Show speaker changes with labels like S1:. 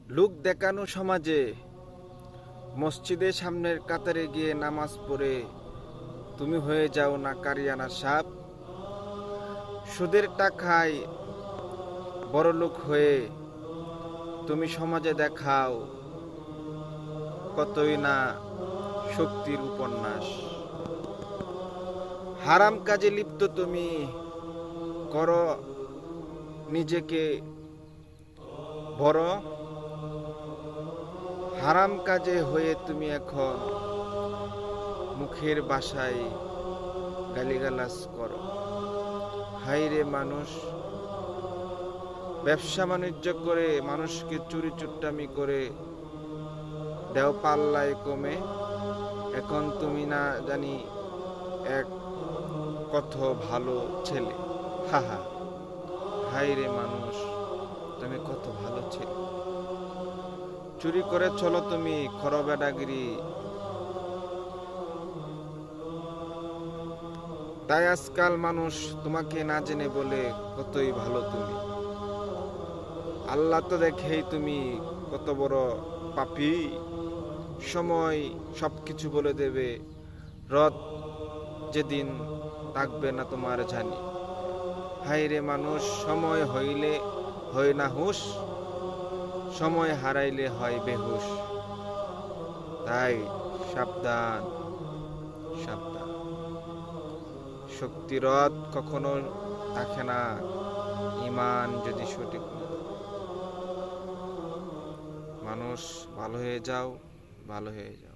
S1: লোক দেখানো সমাজে মসজিদের সামনের কাতারে গিয়ে নামাজ পড়ে তুমি হয়ে যাও না কারিয়ানা সাপ। সুদের টাকায় বড়লোক হয়ে তুমি সমাজে দেখাও কতই না শক্তির উপন্যাস। হারাম কাজে লিপ্ত তুমি করো নিজেকে বড়। হারাম কাজে হয়ে তুমি এখন মুখের ভাষায় গালিগালাজ করো। হায়রে মানুষ, ব্যবসা বাণিজ্য করে মানুষকে চুরি চুট্টামি করে দেও পাল্লায় কমে। এখন তুমি না জানি এক কত ভালো ছেলে। হাহা, হায়রে মানুষ, তুমি কত ভালো ছেলে। চুরি করে চলো তুমি খরবেডাগিরি। তাই আজকাল মানুষ তোমাকে না জেনে বলে কতই ভালো তুমি। আল্লাহ তো দেখেই তুমি কত বড় পাপী। সময় সবকিছু বলে দেবে, রদ যেদিন থাকবে না তোমার জানি। হায়রে মানুষ, সময় হইলে হয় না হুঁশ, সময় হারাইলে হয় বেহুশ। তাই সাবধান সাবধান। শক্তিরদ কখনো থাকে না ঈমান যদি সঠিক না। মানুষ ভালো হয়ে যাও, ভালো হয়ে যাও।